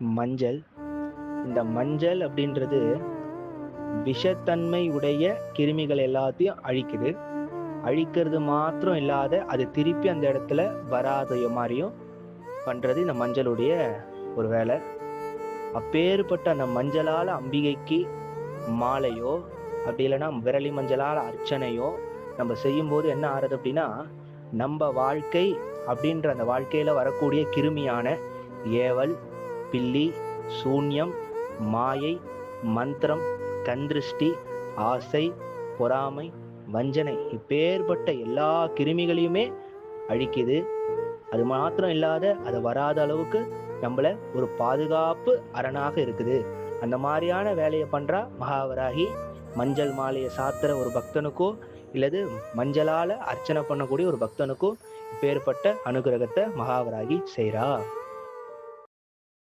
மஞ்சள். இந்த மஞ்சள் அப்படின்றது விஷத்தன்மை உடைய கிருமிகள் எல்லாத்தையும் அழிக்குது. அழிக்கிறது மாத்திரம் இல்லாத அது திருப்பி அந்த இடத்துல வராத மாதிரியும் பண்றது இந்த மஞ்சளுடைய ஒரு வேலை. அப்பேற்பட்ட அந்த மஞ்சளால அம்பிகைக்கு மாலையோ அப்படி இல்லைன்னா விரலி மஞ்சளால அர்ச்சனையோ நம்ம செய்யும்போது என்ன ஆறுது அப்படின்னா, நம்ம வாழ்க்கை அப்படின்ற அந்த வாழ்க்கையில வரக்கூடிய கிருமியான ஏவல், பில்லி, சூன்யம், மாயை, மந்திரம், கந்திருஷ்டி, ஆசை, பொறாமை, வஞ்சனை இப்பேற்பட்ட எல்லா கிருமிகளையுமே அழிக்குது. அது மாத்திரம் இல்லாத அது வராத அளவுக்கு நம்மள ஒரு பாதுகாப்பு அரணாக இருக்குது. அந்த மாதிரியான வேலையை பண்றா மகாவராகி. மஞ்சள் மாலையை சாத்துற ஒரு பக்தனுக்கோ இல்லது மஞ்சளால அர்ச்சனை பண்ணக்கூடிய ஒரு பக்தனுக்கோ இப்பேற்பட்ட அனுகிரகத்தை மகாவராகி செய்றா.